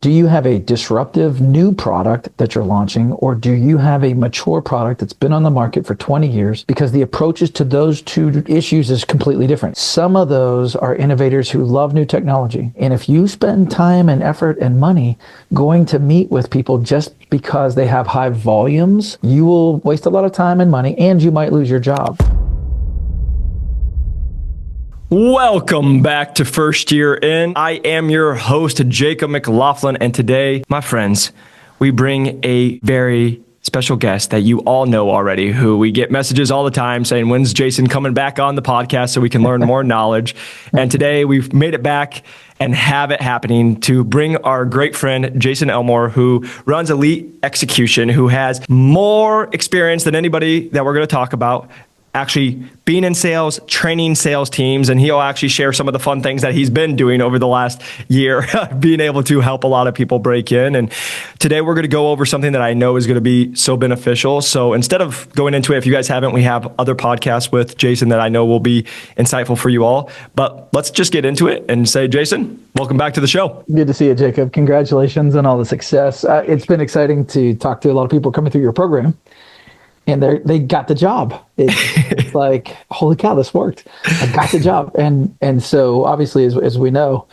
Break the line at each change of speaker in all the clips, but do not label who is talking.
Do you have a disruptive new product that you're launching, or do you have a mature product that's been on the market for 20 years? Because the approaches to those two issues is completely different. Some of those are innovators who love new technology. And if you spend time and effort and money going to meet with people just because they have high volumes, you will waste a lot of time and money, and you might lose your job.
Welcome back to First Year In. I am your host, Jacob McLaughlin, and today, my friends, we bring a very special guest that you all know already, who we get messages all the time saying, when's Jason coming back on the podcast so we can learn more knowledge? And today we've made it back and have it happening to bring our great friend, Jason Elmore, who runs Elite Execution, who has more experience than anybody that we're going to talk about, actually being in sales, training sales teams, and he'll actually share some of the fun things that he's been doing over the last year, being able to help a lot of people break in. And today we're going to go over something that I know is going to be so beneficial. So instead of going into it, if you guys haven't, we have other podcasts with Jason that I know will be insightful for you all. But let's just get into it and say, Jason, welcome back to the show.
Good to see you, Jacob. Congratulations on all the success. It's been exciting to talk to a lot of people coming through your program. And they got the job. It's like, holy cow, this worked. I got the job. And so obviously, as we know,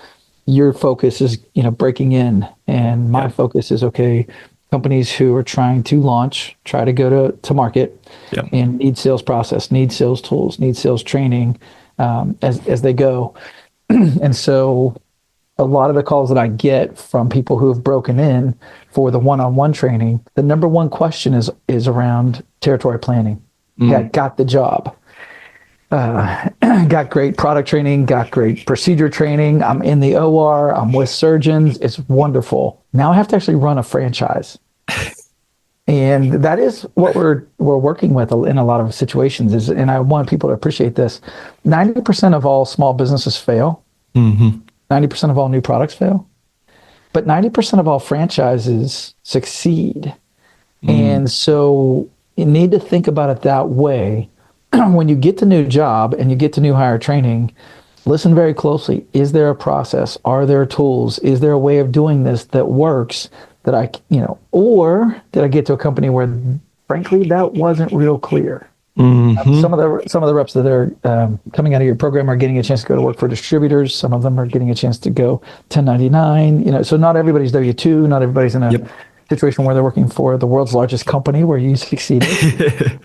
your focus is, breaking in. And my focus is, okay, companies who are trying to launch, try to go to market and need sales process, need sales tools, need sales training as they go. And so a lot of the calls that I get from people who have broken in for the one-on-one training, the number one question is around territory planning. Got the job. Got great product training, got great procedure training. I'm in the OR, I'm with surgeons. It's wonderful. Now I have to actually run a franchise. And that is what we're working with in a lot of situations. And I want people to appreciate this. 90% of all small businesses fail. 90% of all new products fail, but 90% of all franchises succeed. And so you need to think about it that way. When you get to new job and you get to new hire training, listen very closely. Is there a process? Are there tools? Is there a way of doing this that works that or did I get to a company where frankly, that wasn't real clear? Some of the reps that are coming out of your program are getting a chance to go to work for distributors. Some of them are getting a chance to go 1099. So not everybody's W-2. Not everybody's in a situation where they're working for the world's largest company where you succeeded.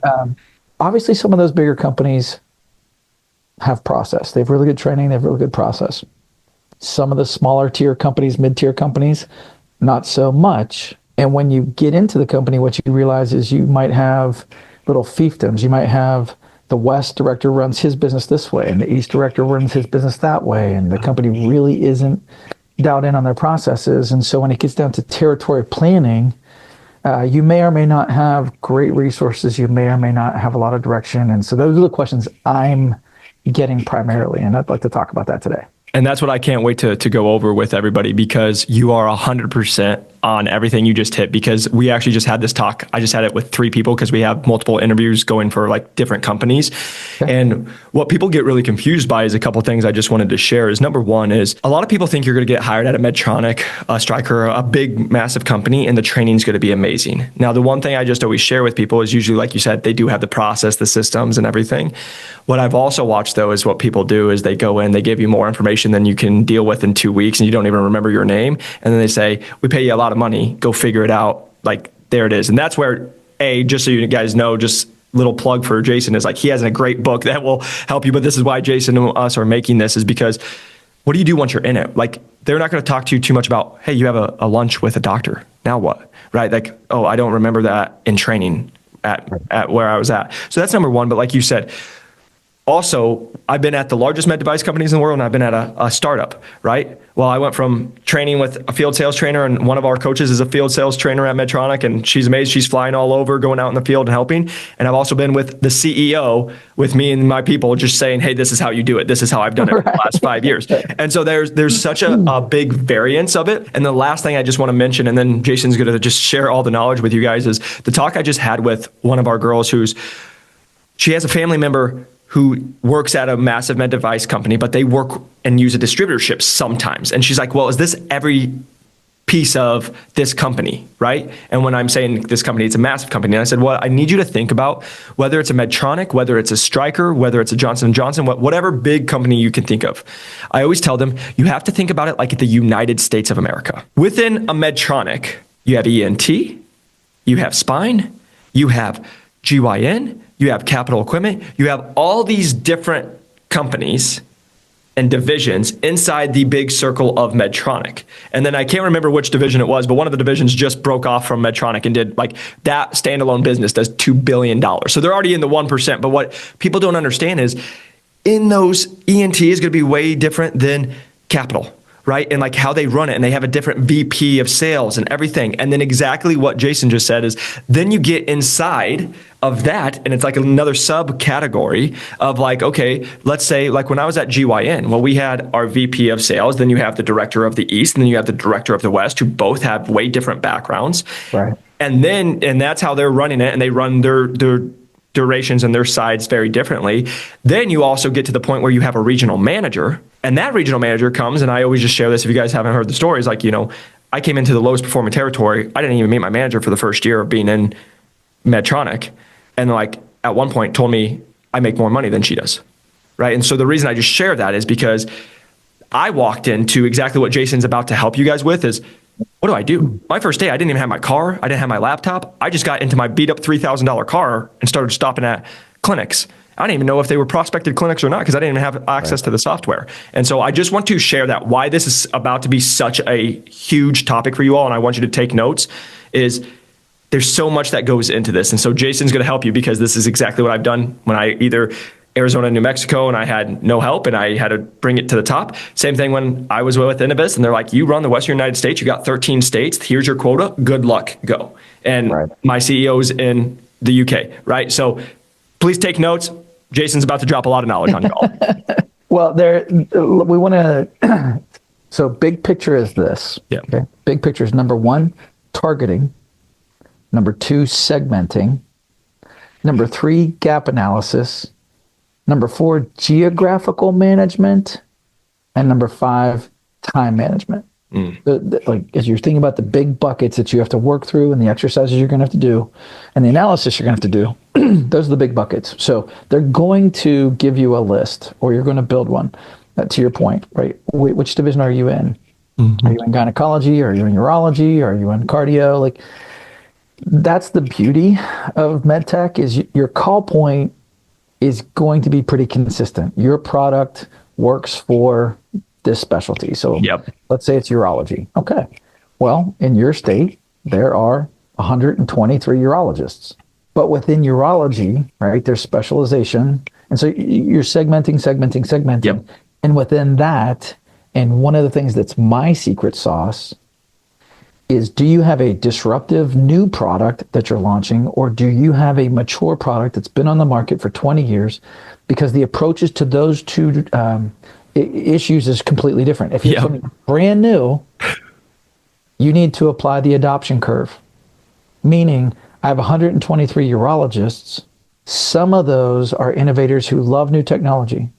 Obviously, some of those bigger companies have process. They have really good training. They have really good process. Some of the smaller tier companies, mid-tier companies, not so much. And when you get into the company, what you realize is you might have little fiefdoms. You might have the West director runs his business this way, and the East director runs his business that way, and the company really isn't dialed in on their processes. And so when it gets down to territory planning, you may or may not have great resources. You may or may not have a lot of direction. And so those are the questions I'm getting primarily, and I'd like to talk about that today.
And that's what I can't wait to go over with everybody, because you are 100% on everything you just hit, because we actually just had this talk. I just had it with 3 people because we have multiple interviews going for like different companies. Okay. And what people get really confused by is a couple of things I just wanted to share is number one is a lot of people think you're going to get hired at a Medtronic, a Stryker, a big, massive company, and the training is going to be amazing. Now, the one thing I just always share with people is usually, like you said, they do have the process, the systems and everything. What I've also watched though is what people do is they go in, they give you more information than you can deal with in 2 weeks and you don't even remember your name. And then they say, we pay you a lot of money, go figure it out. Like, there it is. And that's where, just so you guys know, just little plug for Jason is like, he has a great book that will help you. But this is why Jason and us are making this, is because what do you do once you're in it? Like, they're not going to talk to you too much about, hey, you have a lunch with a doctor. Now what? Right? Like, oh, I don't remember that in training at where I was at. So that's number one. But like you said, also, I've been at the largest med device companies in the world, and I've been at a startup, right? Well, I went from training with a field sales trainer, and one of our coaches is a field sales trainer at Medtronic, and she's amazing. She's flying all over, going out in the field and helping. And I've also been with the CEO, with me and my people, just saying, hey, this is how you do it. This is how I've done it for the last 5 years. And so there's such a big variance of it. And the last thing I just want to mention, and then Jason's going to just share all the knowledge with you guys, is the talk I just had with one of our girls she has a family member who works at a massive med device company, but they work and use a distributorship sometimes. And she's like, well, is this every piece of this company, right? And when I'm saying this company, it's a massive company. And I said, well, I need you to think about whether it's a Medtronic, whether it's a Stryker, whether it's a Johnson & Johnson, whatever big company you can think of. I always tell them, you have to think about it like the United States of America. Within a Medtronic, you have ENT, you have spine, you have GYN, you have capital equipment, you have all these different companies and divisions inside the big circle of Medtronic. And then I can't remember which division it was, but one of the divisions just broke off from Medtronic and did like that standalone business does $2 billion. So they're already in the 1%. But what people don't understand is in those ENT is going to be way different than capital, right? And like how they run it, and they have a different VP of sales and everything. And then exactly what Jason just said is then you get inside of that, and it's like another subcategory of like, okay, let's say like when I was at GYN, well, we had our VP of sales, then you have the director of the East, and then you have the director of the West, who both have way different backgrounds.
Right.
And that's how they're running it, and they run their durations and their sides very differently. Then you also get to the point where you have a regional manager, and that regional manager comes, and I always just share this if you guys haven't heard the stories, like, I came into the lowest performing territory. I didn't even meet my manager for the first year of being in Medtronic. And like at one point told me I make more money than she does, right? And so the reason I just share that is because I walked into exactly what Jason's about to help you guys with is, what do? My first day, I didn't even have my car. I didn't have my laptop. I just got into my beat up $3,000 car and started stopping at clinics. I didn't even know if they were prospected clinics or not because I didn't even have access to the software. And so I just want to share that why this is about to be such a huge topic for you all. And I want you to take notes is there's so much that goes into this. And so Jason's going to help you because this is exactly what I've done when I either Arizona, New Mexico, and I had no help and I had to bring it to the top. Same thing when I was with Innovis and they're like, you run the Western United States, you got 13 states, here's your quota, good luck, go. And my CEO's in the UK, right? So please take notes. Jason's about to drop a lot of knowledge on you all.
Well, we want to, so big picture is this.
Yeah.
Okay. Big picture is number 1, targeting. Number 2, segmenting. Number 3, gap analysis. Number 4, geographical management. And number 5, time management. Like as you're thinking about the big buckets that you have to work through and the exercises you're going to have to do and the analysis you're going to have to do, those are the big buckets. So they're going to give you a list or you're going to build one to your point, right? Which division are you in? Mm-hmm. Are you in gynecology? Are you in urology? Are you in cardio? Like that's the beauty of medtech is your call point is going to be pretty consistent. Your product works for this specialty. So let's say it's urology. Okay. Well, in your state, there are 123 urologists. But within urology, right, there's specialization. And so you're segmenting.
Yep.
And within that, and one of the things that's my secret sauce is do you have a disruptive new product that you're launching, or do you have a mature product that's been on the market for 20 years? Because the approaches to those two issues is completely different. If you're something brand new, you need to apply the adoption curve. Meaning, I have 123 urologists. Some of those are innovators who love new technology.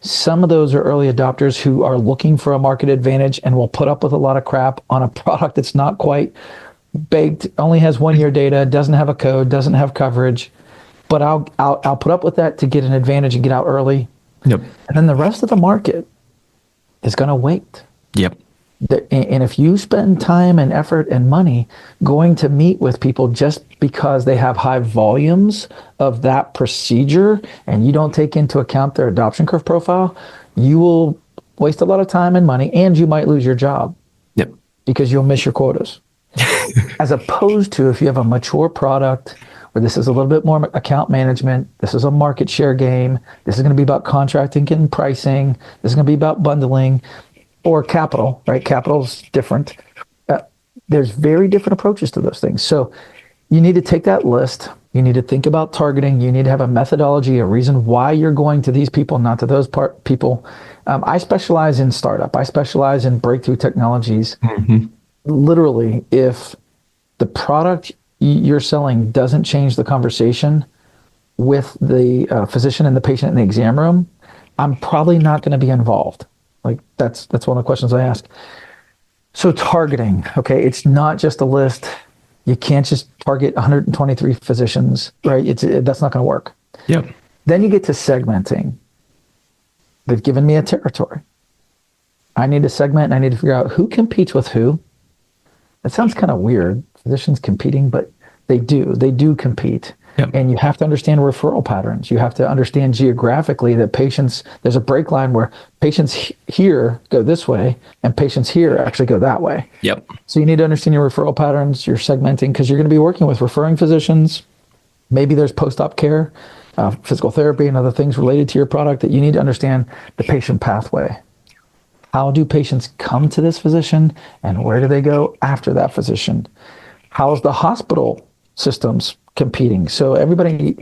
Some of those are early adopters who are looking for a market advantage and will put up with a lot of crap on a product that's not quite baked, only has 1 year data, doesn't have a code, doesn't have coverage. But I'll put up with that to get an advantage and get out early. Yep. And then the rest of the market is going to wait.
Yep.
And if you spend time and effort and money going to meet with people just because they have high volumes of that procedure and you don't take into account their adoption curve profile, you will waste a lot of time and money and you might lose your job.
Yep.
Because you'll miss your quotas. As opposed to if you have a mature product where this is a little bit more account management, this is a market share game, this is going to be about contracting and pricing, this is going to be about bundling, or capital, right? Capital's different. There's very different approaches to those things. So you need to take that list. You need to think about targeting. You need to have a methodology, a reason why you're going to these people, not to those people. I specialize in startup. I specialize in breakthrough technologies. Mm-hmm. Literally, if the product you're selling doesn't change the conversation with the physician and the patient in the exam room, I'm probably not going to be involved. Like that's one of the questions I ask. So targeting, okay, it's not just a list. You can't just target 123 physicians, right? That's not going to work.
Yep.
Then you get to segmenting. They've given me a territory. I need to segment and I need to figure out who competes with who. That sounds kind of weird, physicians competing, but they do. They do compete.
Yep.
And you have to understand referral patterns. You have to understand geographically that patients, there's a break line where patients here go this way and patients here actually go that way.
Yep.
So you need to understand your referral patterns, your segmenting, because you're going to be working with referring physicians. Maybe there's post-op care, physical therapy, and other things related to your product that you need to understand the patient pathway. How do patients come to this physician and where do they go after that physician? How's the hospital systems competing? So everybody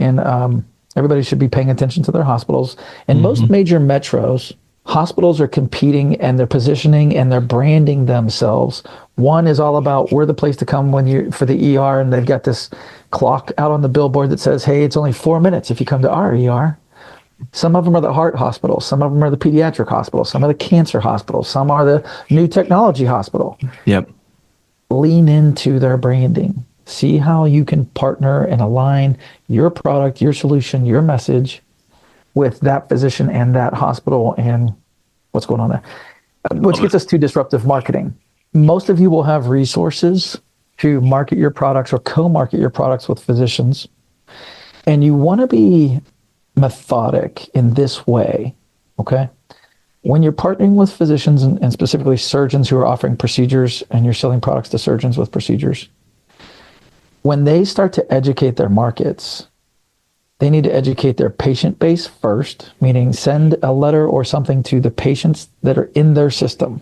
should be paying attention to their hospitals. In most major metros, hospitals are competing and they're positioning and they're branding themselves. One is all about we're the place to come for the ER, and they've got this clock out on the billboard that says, hey, it's only 4 minutes if you come to our ER. Some of them are the heart hospitals. Some of them are the pediatric hospitals. Some are the cancer hospitals. Some are the new technology hospital.
Yep.
Lean into their branding. See how you can partner and align your product, your solution, your message with that physician and that hospital and what's going on there. Which gets us to disruptive marketing. Most of you will have resources to market your products or co-market your products with physicians. And you want to be methodic in this way, okay? When you're partnering with physicians and specifically surgeons who are offering procedures and you're selling products to surgeons with procedures, when they start to educate their markets, they need to educate their patient base first, meaning send a letter or something to the patients that are in their system.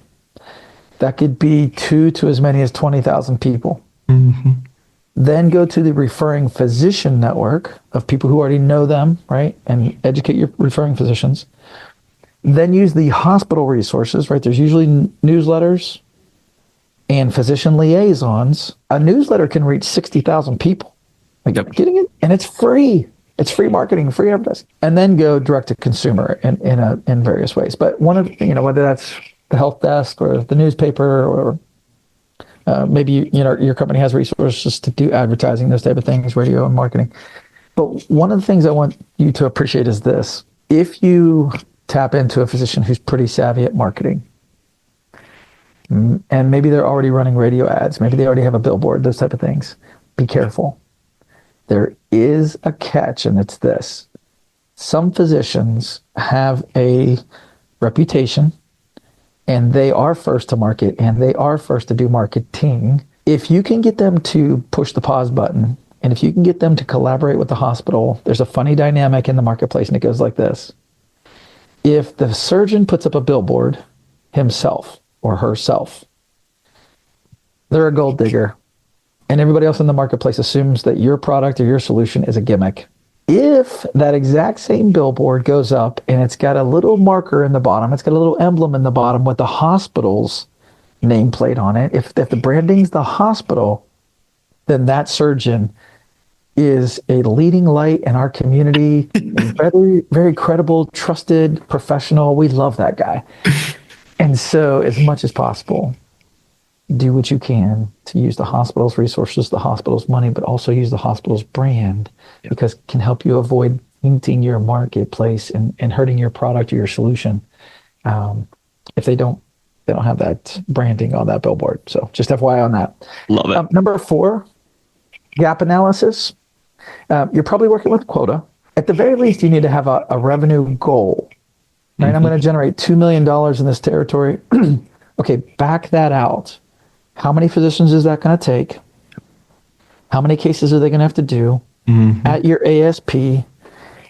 That could be 2 to as many as 20,000 people.
Mm-hmm.
Then go to the referring physician network of people who already know them, right? And educate your referring physicians. Then use the hospital resources, right? There's usually newsletters and physician liaisons. A newsletter can reach 60,000 people. Like,
Yep.
getting it, and it's free. It's free marketing, free advertising. And then go direct to consumer in various ways. But one of, whether that's the help desk or the newspaper or maybe your company has resources to do advertising, those type of things, radio and marketing. But one of the things I want you to appreciate is this. If you tap into a physician who's pretty savvy at marketing, and maybe they're already running radio ads, maybe they already have a billboard, those type of things, be careful. There is a catch, and it's this. Some physicians have a reputation, and they are first to market, and they are first to do marketing. If you can get them to push the pause button, and if you can get them to collaborate with the hospital, there's a funny dynamic in the marketplace, and it goes like this. If the surgeon puts up a billboard himself or herself, they're a gold digger, and everybody else in the marketplace assumes that your product or your solution is a gimmick. If that exact same billboard goes up and it's got a little marker in the bottom, it's got a little emblem in the bottom with the hospital's nameplate on it, if the branding's the hospital, then that surgeon is a leading light in our community, very, very credible, trusted, professional. We love that guy. And so as much as possible, do what you can to use the hospital's resources, the hospital's money, but also use the hospital's brand, because it can help you avoid tainting your marketplace and hurting your product or your solution if they don't have that branding on that billboard. So just FYI on that.
Love it.
Number 4, gap analysis. You're probably working with quota. At the very least, you need to have a revenue goal. Right? Mm-hmm. I'm going to generate $2 million in this territory. Okay, back that out. How many physicians is that going to take? How many cases are they going to have to do at your ASP?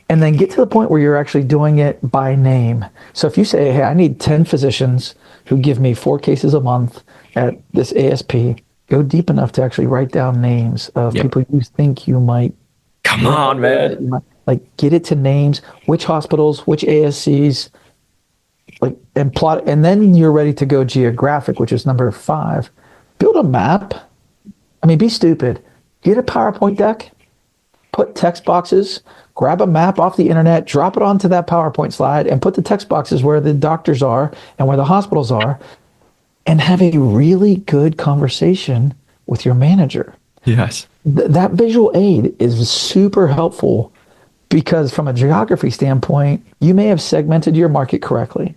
And then get to the point where you're actually doing it by name. So if you say, hey, I need 10 physicians who give me 4 cases a month at this ASP, go deep enough to actually write down names of people you think you might.
Come on, man.
Like, get it to names, which hospitals, which ASCs, and plot, and then you're ready to go geographic, which is number 5. Build a map. I mean, be stupid. Get a PowerPoint deck, put text boxes, grab a map off the internet, drop it onto that PowerPoint slide, and put the text boxes where the doctors are and where the hospitals are. and have a really good conversation with your manager.
Yes.
That visual aid is super helpful because from a geography standpoint, you may have segmented your market correctly.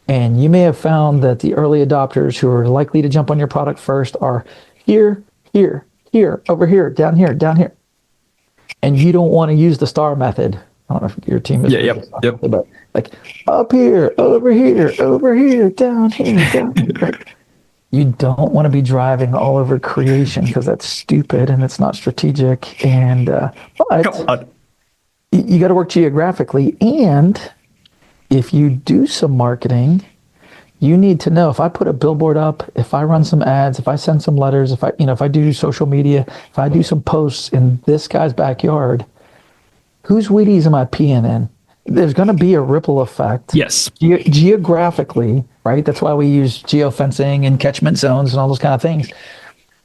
And you may have found that the early adopters who are likely to jump on your product first are here, here, here, over here, down here, down here. And you don't want to use the star method. I don't know if your team is,
Yep.
but like up here, over here, down here, down here. Right? You don't want to be driving all over creation because that's stupid and it's not strategic. And but you got to work geographically. And if you do some marketing, you need to know if I put a billboard up, if I run some ads, if I send some letters, if I do social media, if I do some posts in this guy's backyard, whose Wheaties am I peeing in? There's going to be a ripple effect.
Yes.
Geographically, right? That's why we use geofencing and catchment zones and all those kind of things.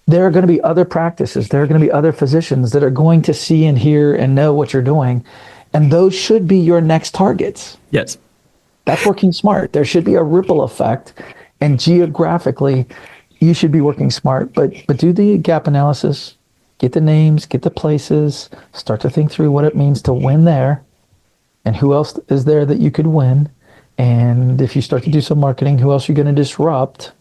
There are going to be other practices. There are going to be other physicians that are going to see and hear and know what you're doing. And those should be your next targets.
Yes.
That's working smart. There should be a ripple effect. And geographically, you should be working smart. But do the gap analysis, get the names, get the places, start to think through what it means to win there and who else is there that you could win. And if you start to do some marketing, who else are you going to disrupt?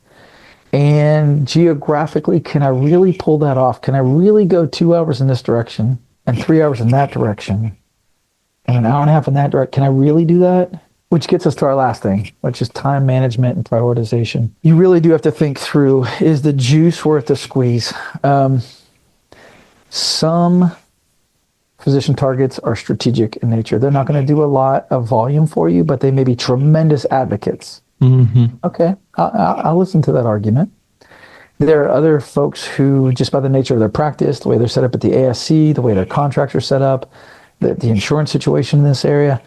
And geographically, can I really pull that off? Can I really go 2 hours in this direction and 3 hours in that direction and an hour and a half in that direction? Can I really do that? Which gets us to our last thing, which is time management and prioritization. You really do have to think through, is the juice worth the squeeze? Some physician targets are strategic in nature. They're not going to do a lot of volume for you, but they may be tremendous advocates. Mm-hmm. Okay, I'll listen to that argument. There are other folks who, just by the nature of their practice, the way they're set up at the ASC, the way their contracts are set up, the insurance situation in this area,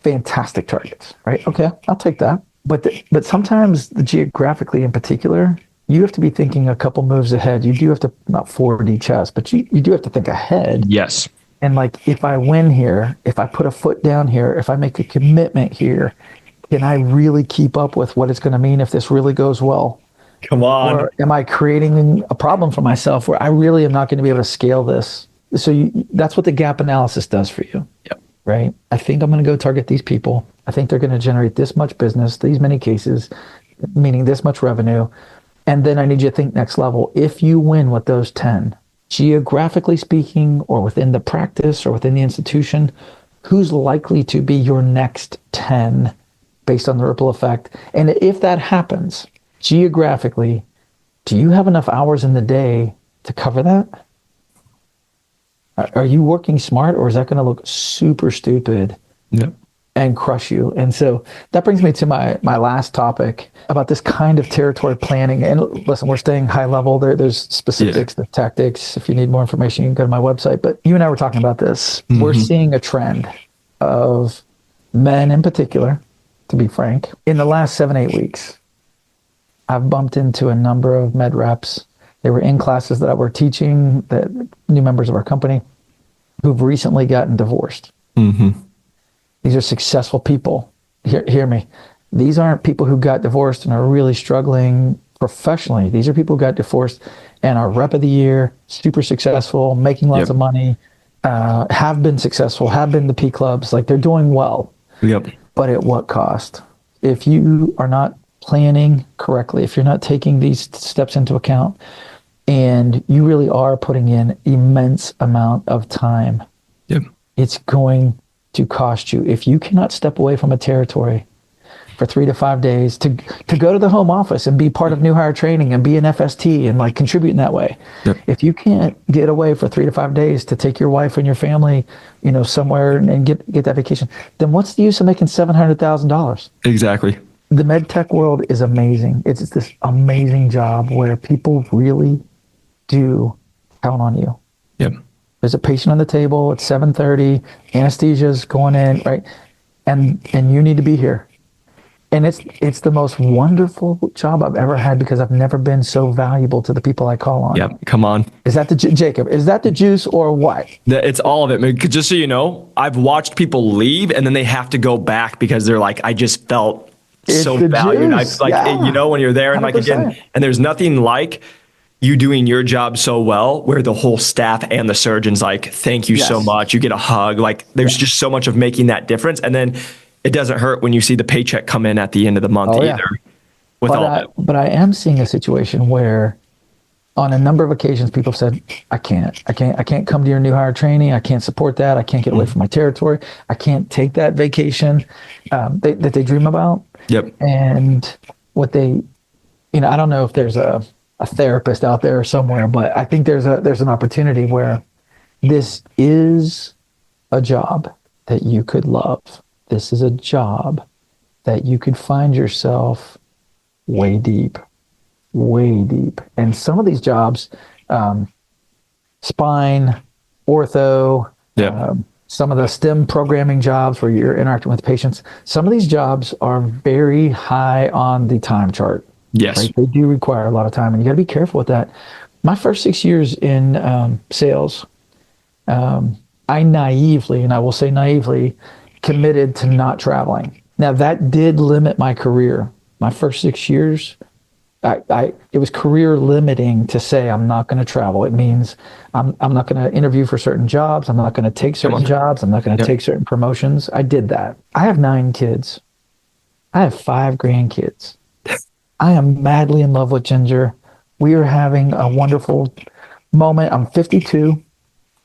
fantastic targets, right? Okay, I'll take that. But sometimes, geographically in particular, you have to be thinking a couple moves ahead. You do have to, not 4D chess, but you do have to think ahead.
Yes.
And like, if I win here, if I put a foot down here, if I make a commitment here, can I really keep up with what it's going to mean if this really goes well?
Come on.
Or am I creating a problem for myself where I really am not going to be able to scale this? So that's what the gap analysis does for you.
Yep.
Right? I think I'm going to go target these people. I think they're going to generate this much business, these many cases, meaning this much revenue. And then I need you to think next level. If you win with those 10, geographically speaking, or within the practice or within the institution, who's likely to be your next 10 based on the ripple effect? And if that happens, geographically, do you have enough hours in the day to cover that? Are you working smart, or is that going to look super stupid and crush you? And so that brings me to my last topic about this kind of territory planning. And listen, we're staying high level. There's specifics, the tactics. If you need more information, you can go to my website. But you and I were talking about this. Mm-hmm. We're seeing a trend of men in particular, to be frank, in the last 7-8 weeks. I've bumped into a number of med reps. They were in classes that I were teaching, that new members of our company who've recently gotten divorced. Mm-hmm. These are successful people. Hear me. These aren't people who got divorced and are really struggling professionally. These are people who got divorced and are rep of the year, super successful, making lots of money, have been successful, have been the P clubs. Like, they're doing well. Yep. But at what cost? If you are not planning correctly, if you're not taking these steps into account, and you really are putting in immense amount of time, it's going to cost you. If you cannot step away from a territory for 3 to 5 days to go to the home office and be part of new hire training and be an FST and like contribute in that way. If you can't get away for 3 to 5 days to take your wife and your family, somewhere and get that vacation, then what's the use of making $700,000? Exactly. The med tech world is amazing. It's this amazing job where people really do count on you. Yep. There's a patient on the table. It's 7:30. Anesthesia's going in, right? And you need to be here. And it's the most wonderful job I've ever had because I've never been so valuable to the people I call on. Yep. Come on. Is that Jacob? Is that the juice or what?
It's all of it. Just so you know, I've watched people leave and then they have to go back because they're like, I just felt
It's
so
the
valued. I
juice.
like,
Yeah.
when you're there and like, again,
100%.
and there's nothing like you doing your job so well where the whole staff and the surgeons like, thank you so
Yes.
much. You get a hug. Like there's just so much of making that difference. And then it doesn't hurt when you see the paycheck come in at the end of the month
Oh yeah.
either with all of it.
But I am seeing a situation where on a number of occasions people have said, I can't come to your new hire training. I can't support that. I can't get away from my territory. I can't take that vacation that they dream about.
Yep.
And what they, I don't know if there's a therapist out there somewhere, but I think there's an opportunity where this is a job that you could love. This is a job that you could find yourself way deep. And some of these jobs, spine, ortho, some of the STEM programming jobs where you're interacting with patients, some of these jobs are very high on the time chart.
Yes.
Right? They do require a lot of time, and you got to be careful with that. My first 6 years in sales, I naively, and I will say naively, committed to not traveling. Now that did limit my career. My first 6 years, it was career limiting to say I'm not going to travel. It means I'm not going to interview for certain jobs. I'm not going to take certain jobs. I'm not going to take certain promotions. I did that. I have 9 kids. I have 5 grandkids. I am madly in love with Ginger. We are having a wonderful moment. I'm 52.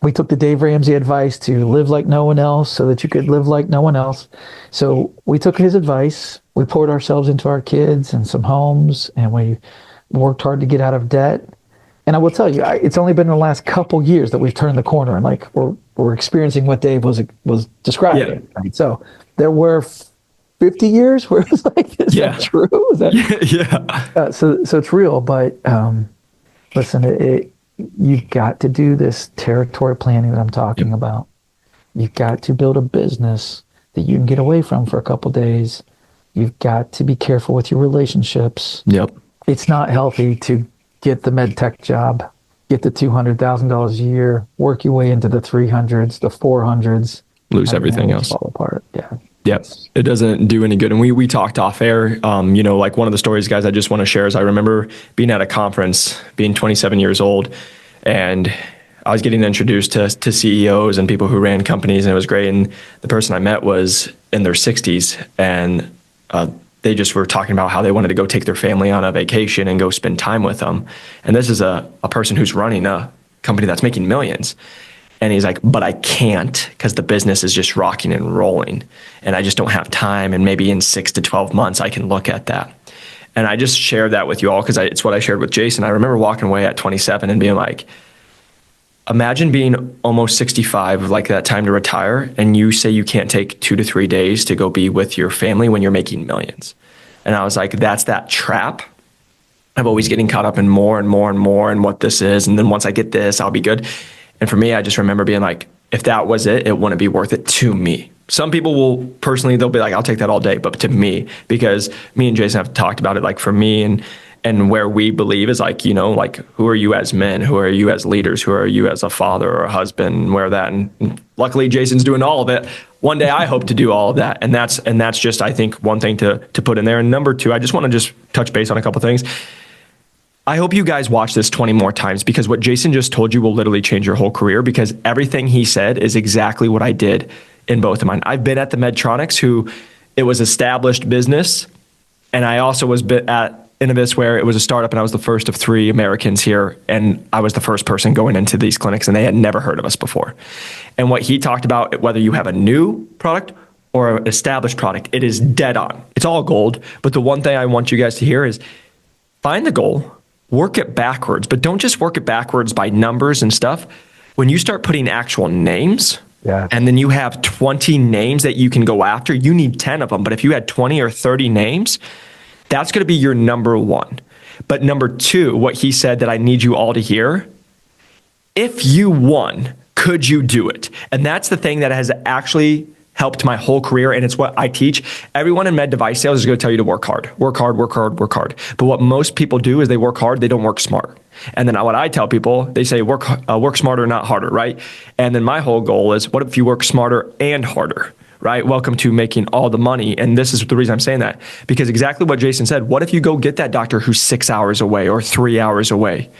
We took the Dave Ramsey advice to live like no one else so that you could live like no one else. So we took his advice. We poured ourselves into our kids and some homes, and we worked hard to get out of debt. And I will tell you, it's only been in the last couple years that we've turned the corner, and like we're experiencing what Dave was describing.
Yeah.
Right? So there were 50 years where it was like, is that true? Is that,
Yeah.
so it's real, but listen, you've got to do this territory planning that I'm talking about. You've got to build a business that you can get away from for a couple days. You've got to be careful with your relationships.
Yep.
It's not healthy to get the med tech job, get the $200,000 a year, work your way into the 300s, the 400s,
lose everything else.
Fall apart. Yeah.
Yep. It doesn't do any good. And we talked off air, like one of the stories, guys, I just want to share is I remember being at a conference, being 27 years old, and I was getting introduced to CEOs and people who ran companies, and it was great. And the person I met was in their 60s, and they just were talking about how they wanted to go take their family on a vacation and go spend time with them. And this is a person who's running a company that's making millions. And he's like, but I can't because the business is just rocking and rolling and I just don't have time. And maybe in 6 to 12 months, I can look at that. And I just shared that with you all because it's what I shared with Jason. I remember walking away at 27 and being like, imagine being almost 65, like that time to retire, and you say you can't take 2 to 3 days to go be with your family when you're making millions. And I was like, that's that trap of always getting caught up in more and more and more and what this is. And then once I get this, I'll be good. And for me, I just remember being like, if that was it, it wouldn't be worth it to me. Some people will personally, they'll be like, I'll take that all day. But to me, because me and Jason have talked about it, like for me and where we believe is like, like who are you as men? Who are you as leaders? Who are you as a father or a husband? Where that, and luckily Jason's doing all of it. One day I hope to do all of that. And that's just, I think, one thing to put in there. And number 2, I just want to just touch base on a couple things. I hope you guys watch this 20 more times because what Jason just told you will literally change your whole career because everything he said is exactly what I did in both of mine. I've been at the Medtronics who it was established business. And I also was at Innovis where it was a startup and I was the first of 3 Americans here. And I was the first person going into these clinics and they had never heard of us before. And what he talked about, whether you have a new product or an established product, it is dead on. It's all gold. But the one thing I want you guys to hear is find the goal. Work it backwards, but don't just work it backwards by numbers and stuff. When you start putting actual names, and then you have 20 names that you can go after, you need 10 of them. But if you had 20 or 30 names, that's going to be your number 1. But number 2, what he said that I need you all to hear, if you won, could you do it? And that's the thing that has actually helped my whole career, and it's what I teach. Everyone in med device sales is going to tell you to work hard, work hard, work hard, work hard. But what most people do is they work hard, they don't work smart. And then what I tell people, they say work smarter, not harder, right? And then my whole goal is, what if you work smarter and harder, right? Welcome to making all the money. And this is the reason I'm saying that, because exactly what Jason said, what if you go get that doctor who's 6 hours away or 3 hours away?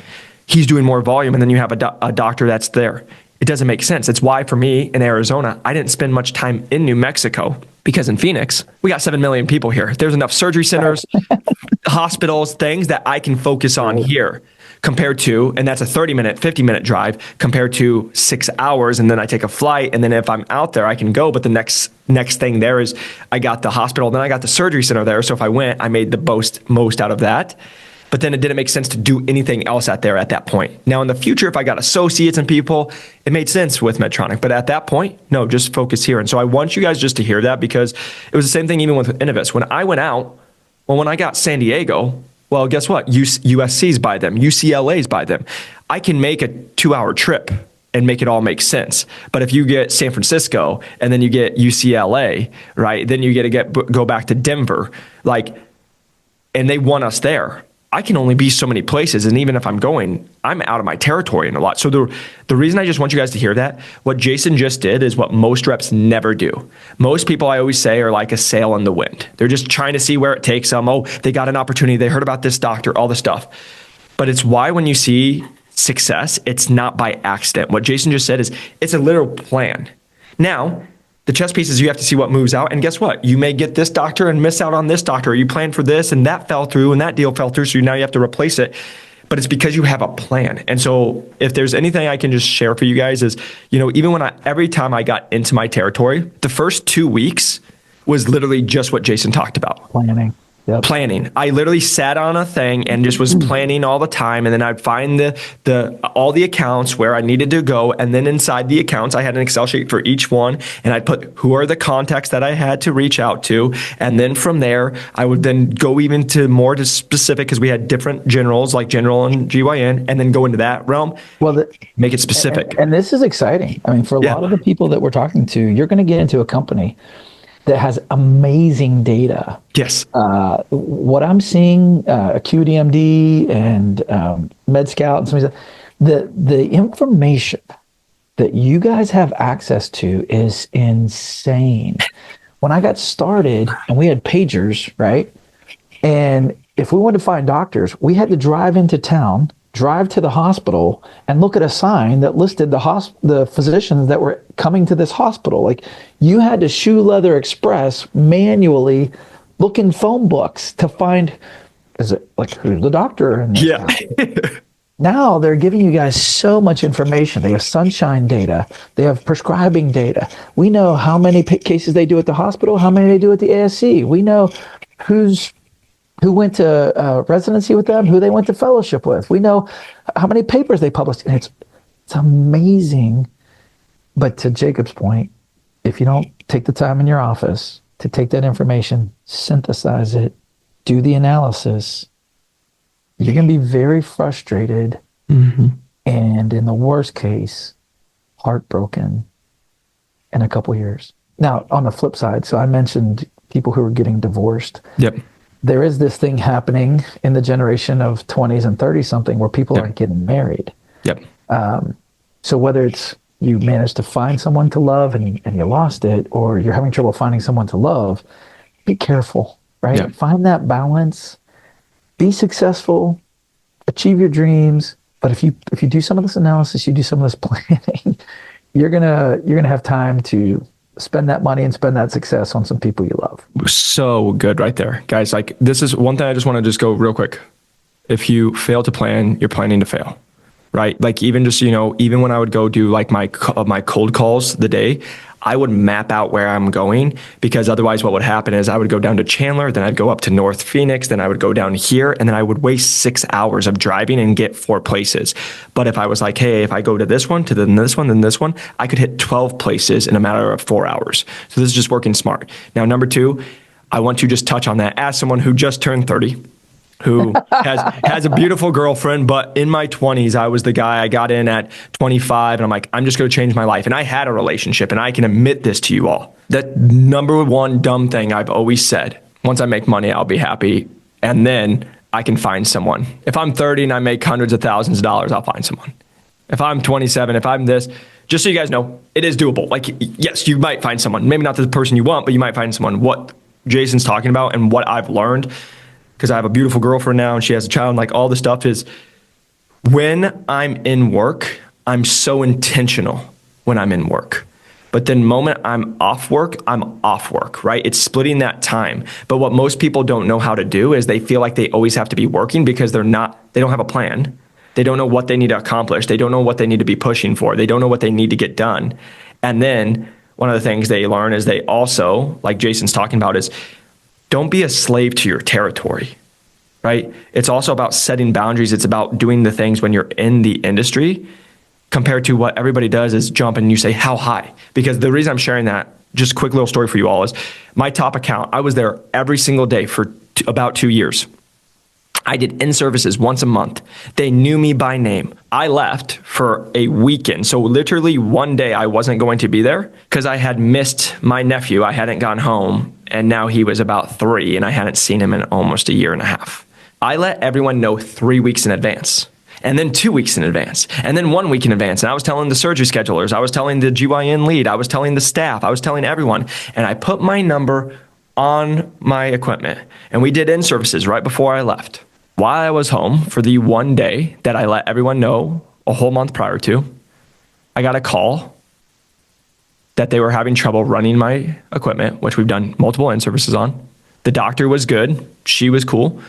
He's doing more volume, and then you have a doctor that's there. It doesn't make sense. It's why for me in Arizona, I didn't spend much time in New Mexico, because in Phoenix, we got 7 million people here. There's enough surgery centers, hospitals, things that I can focus on here compared to, and that's a 30-minute, 50-minute drive compared to 6 hours. And then I take a flight. And then if I'm out there, I can go. But the next thing there is I got the hospital, then I got the surgery center there. So if I went, I made the most out of that. But then it didn't make sense to do anything else out there at that point. Now, in the future, if I got associates and people, it made sense with Medtronic. But at that point, no, just focus here. And so I want you guys just to hear that, because it was the same thing even with Innovis. When I went out, when I got San Diego, well, guess what? USC's by them. UCLA's by them. I can make a 2-hour trip and make it all make sense. But if you get San Francisco and then you get UCLA, right, then you go back to Denver, and they want us there. I can only be so many places. And even if I'm going, I'm out of my territory in a lot. So the reason I just want you guys to hear that, what Jason just did is what most reps never do. Most people, I always say, are like a sail in the wind. They're just trying to see where it takes them. Oh, they got an opportunity. They heard about this doctor, all the stuff. But it's why when you see success, it's not by accident. What Jason just said is it's a literal plan. Now, the chess pieces, you have to see what moves out. And guess what? You may get this doctor and miss out on this doctor. Or you planned for this and that fell through and that deal fell through. So now you have to replace it. But it's because you have a plan. And so if there's anything I can just share for you guys is, even every time I got into my territory, the first 2 weeks was literally just what Jason talked about.
Planning. Yep.
Planning. I literally sat on a thing and just was planning all the time. And then I'd find all the accounts where I needed to go. And then inside the accounts, I had an Excel sheet for each one. And I'd put who are the contacts that I had to reach out to. And then from there, I would then go even to more to specific, because we had different generals like general and GYN, and then go into that realm. Well, make it specific.
And this is exciting. I mean, for a lot of the people that we're talking to, you're going to get into a company that has amazing data.
Yes.
What I'm seeing, AcuityMD and MedScout and some of the information that you guys have access to is insane. When I got started, and we had pagers, right? And if we wanted to find doctors, we had to drive into town, drive to the hospital, and look at a sign that listed the physicians that were coming to this hospital. Like, you had to shoe leather express manually look in phone books to find, who's the doctor? Now they're giving you guys so much information. They have sunshine data. They have prescribing data. We know how many cases they do at the hospital, how many they do at the ASC. We know who went to residency with them, who they went to fellowship with. We know how many papers they published. And it's amazing. But to Jacob's point, if you don't take the time in your office to take that information, synthesize it, do the analysis, you're going to be very frustrated. Mm-hmm. And in the worst case, heartbroken in a couple years. Now, on the flip side, so I mentioned people who are getting divorced.
Yep.
There is this thing happening in the generation of 20s and 30 something where people aren't getting married.
Yep.
So whether it's you managed to find someone to love and you lost it, or you're having trouble finding someone to love, be careful, right?
Yep.
Find that balance, be successful, achieve your dreams. But if you do some of this analysis, you do some of this planning, you're gonna have time to spend that money and spend that success on some people you love.
So good right there. Guys, this is one thing I just want to just go real quick. If you fail to plan, you're planning to fail, right? Even just, even when I would go do my cold calls the day, I would map out where I'm going, because otherwise what would happen is I would go down to Chandler, then I'd go up to North Phoenix, then I would go down here, and then I would waste 6 hours of driving and get 4 places. But if I was like, hey, if I go to this one, to then this one, then this one, I could hit 12 places in a matter of 4 hours. So this is just working smart. Now, number 2, I want to just touch on that as someone who just turned 30. Who has a beautiful girlfriend, but in my 20s, I was the guy. I got in at 25, and I'm like, I'm just going to change my life. And I had a relationship, and I can admit this to you all. That number one dumb thing I've always said, once I make money, I'll be happy, and then I can find someone. If I'm 30 and I make hundreds of thousands of dollars, I'll find someone. If I'm 27, if I'm this, just so you guys know, it is doable. Like, yes, you might find someone, maybe not the person you want, but you might find someone. What Jason's talking about and what I've learned, because I have a beautiful girlfriend now and she has a child, and like all this stuff is, when I'm in work, I'm so intentional when I'm in work. But then moment I'm off work, right? It's splitting that time. But what most people don't know how to do is they feel like they always have to be working because they don't have a plan. They don't know what they need to accomplish. They don't know what they need to be pushing for. They don't know what they need to get done. And then one of the things they learn is they also, like Jason's talking about, is don't be a slave to your territory, right? It's also about setting boundaries. It's about doing the things when you're in the industry, compared to what everybody does is jump and you say, how high? Because the reason I'm sharing that, just a quick little story for you all, is my top account, I was there every single day for about 2 years. I did in-services once a month. They knew me by name. I left for a weekend. So literally one day I wasn't going to be there because I had missed my nephew. I hadn't gone home, and now he was about 3 and I hadn't seen him in almost a year and a half. I let everyone know 3 weeks in advance. And then 2 weeks in advance, and then 1 week in advance. And I was telling the surgery schedulers, I was telling the GYN lead, I was telling the staff, I was telling everyone. And I put my number on my equipment. And we did in-services right before I left. While I was home for the one day that I let everyone know a whole month prior to, I got a call that they were having trouble running my equipment, which we've done multiple in-services on. The doctor was good. She was cool.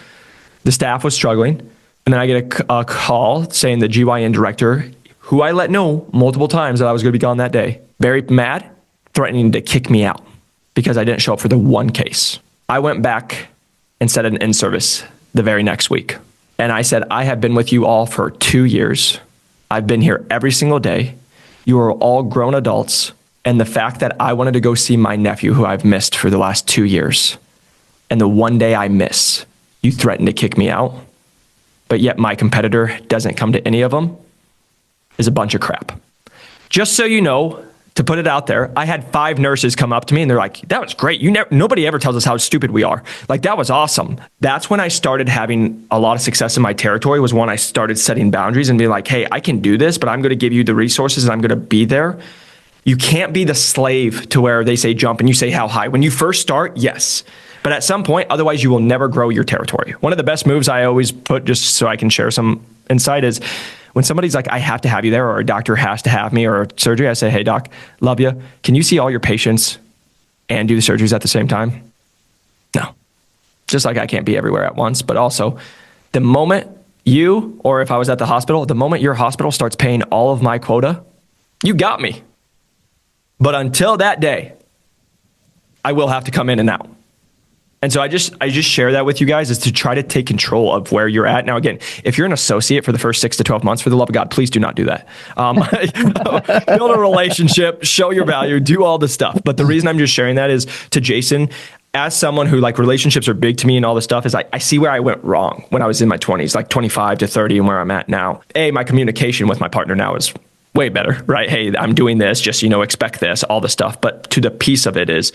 The staff was struggling. And then I get a call saying the GYN director, who I let know multiple times that I was going to be gone that day, very mad, threatening to kick me out because I didn't show up for the one case. I went back and set an in-service the very next week. And I said, I have been with you all for 2 years. I've been here every single day. You are all grown adults. And the fact that I wanted to go see my nephew, who I've missed for the last 2 years, and the one day I miss, you threatened to kick me out, but yet my competitor doesn't come to any of them, is a bunch of crap. Just so you know, to put it out there, I had 5 nurses come up to me and they're like, that was great. Nobody ever tells us how stupid we are. Like, that was awesome. That's when I started having a lot of success in my territory, was when I started setting boundaries and being like, hey, I can do this, but I'm going to give you the resources and I'm going to be there. You can't be the slave to where they say jump and you say how high. When you first start, yes. But at some point, otherwise you will never grow your territory. One of the best moves I always put, just so I can share some insight, is when somebody's like, I have to have you there, or a doctor has to have me, or a surgery, I say, hey doc, love you. Can you see all your patients and do the surgeries at the same time? No. Just like I can't be everywhere at once, but also the moment you, or if I was at the hospital, the moment your hospital starts paying all of my quota, you got me. But until that day, I will have to come in and out. And so I just share that with you guys, is to try to take control of where you're at. Now, again, if you're an associate for the first 6 to 12 months, for the love of God, please do not do that. Build a relationship, show your value, do all this stuff. But the reason I'm just sharing that is to Jason, as someone who, like, relationships are big to me and all this stuff, is I see where I went wrong when I was in my 20s, like 25 to 30, and where I'm at now. My communication with my partner now is way better, right? Hey, I'm doing this, just, expect this, all the stuff. But to the piece of it is,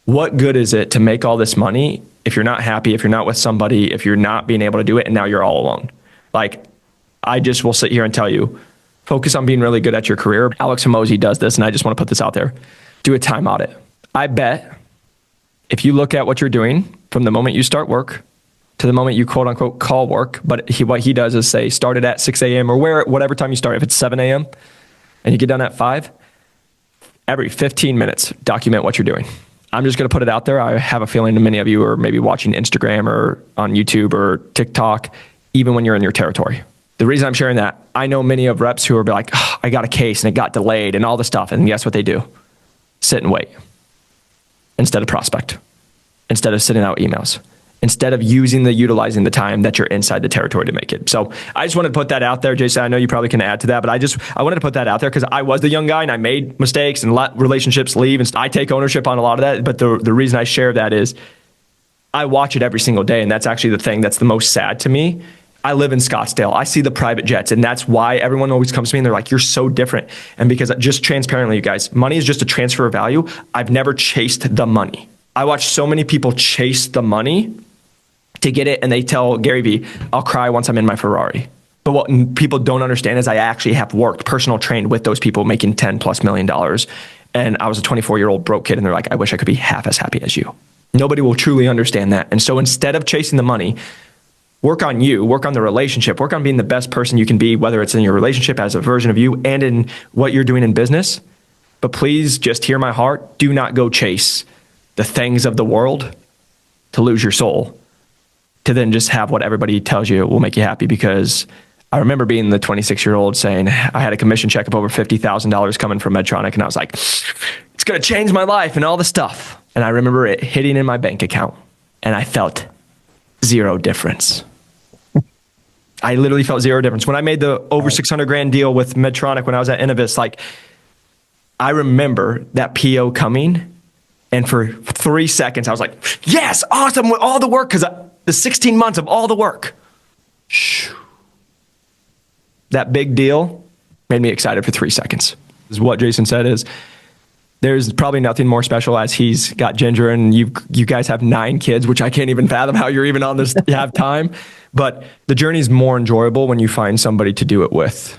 what good is it to make all this money if you're not happy, if you're not with somebody, if you're not being able to do it, and now you're all alone? Like, I just will sit here and tell you, focus on being really good at your career. Alex Hormozi does this, and I just want to put this out there. Do a time audit. I bet if you look at what you're doing from the moment you start work to the moment you quote unquote call work, but what he does is say, start it at 6 a.m. or whatever time you start. If it's 7 a.m. and you get done at 5, every 15 minutes, document what you're doing. I'm just going to put it out there. I have a feeling that many of you are maybe watching Instagram or on YouTube or TikTok, even when you're in your territory. The reason I'm sharing that, I know many of reps who are like, oh, I got a case and it got delayed and all this stuff. And guess what they do? Sit and wait instead of prospect, instead of sending out emails, instead of utilizing the time that you're inside the territory to make it. So I just wanted to put that out there, Jason. I know you probably can add to that, but I wanted to put that out there because I was the young guy and I made mistakes and let relationships leave, and I take ownership on a lot of that. But the reason I share that is I watch it every single day, and that's actually the thing that's the most sad to me. I live in Scottsdale. I see the private jets, and that's why everyone always comes to me and they're like, you're so different. And because, just transparently, you guys, money is just a transfer of value. I've never chased the money. I watch so many people chase the money to get it, and they tell Gary Vee, I'll cry once I'm in my Ferrari. But what people don't understand is I actually have worked, personal trained with those people making $10+ million. And I was a 24-year-old broke kid, and they're like, I wish I could be half as happy as you. Nobody will truly understand that. And so instead of chasing the money, work on you, work on the relationship, work on being the best person you can be, whether it's in your relationship as a version of you and in what you're doing in business. But please just hear my heart. Do not go chase the things of the world to lose your soul, to then just have what everybody tells you will make you happy. Because I remember being the 26-year-old saying I had a commission check of over $50,000 coming from Medtronic, and I was like, it's going to change my life and all this stuff. And I remember it hitting in my bank account, and I felt zero difference. I literally felt zero difference. When I made the over 600 grand deal with Medtronic when I was at Innovis, like, I remember that PO coming, and for 3 seconds, I was like, yes, awesome, with all the work, because the 16 months of all the work. That big deal made me excited for 3 seconds. Is what Jason said is, there's probably nothing more special as he's got Ginger, and you guys have 9 kids, which I can't even fathom how you're even on this, you have time. But the journey is more enjoyable when you find somebody to do it with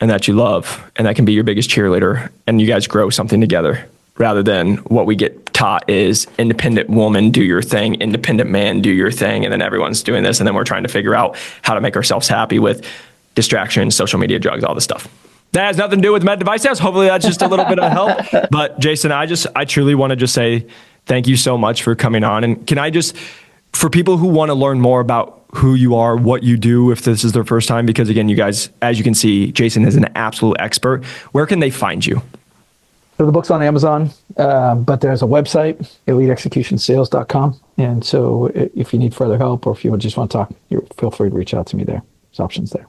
and that you love, and that can be your biggest cheerleader, and you guys grow something together, rather than what we get taught is independent woman, do your thing, independent man, do your thing, and then everyone's doing this, and then we're trying to figure out how to make ourselves happy with distractions, social media, drugs, all this stuff. That has nothing to do with med device sales. Hopefully that's just a little bit of help. But Jason, I truly want to just say thank you so much for coming on. And can I just, for people who want to learn more about who you are, what you do, if this is their first time, because again, you guys, as you can see, Jason is an absolute expert. Where can they find you?
So the book's on Amazon, but there's a website, eliteexecutionsales.com. And so if you need further help, or if you just want to talk, feel free to reach out to me there. There's options there.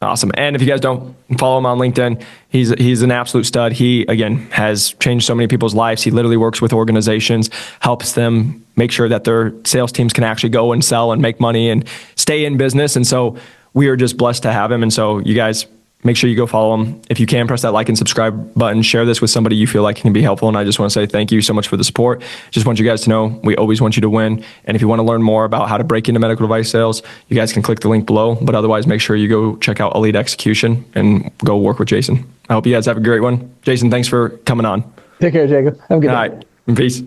Awesome. And if you guys don't follow him on LinkedIn, he's an absolute stud. He, again, has changed so many people's lives. He literally works with organizations, helps them make sure that their sales teams can actually go and sell and make money and stay in business. And so we are just blessed to have him. And so you guys, make sure you go follow him. If you can, press that like and subscribe button. Share this with somebody you feel like can be helpful. And I just want to say thank you so much for the support. Just want you guys to know we always want you to win. And if you want to learn more about how to break into medical device sales, you guys can click the link below. But otherwise, make sure you go check out Elite Execution and go work with Jason. I hope you guys have a great one. Jason, thanks for coming on.
Take care, Jacob. Have a good day.
All right. Peace.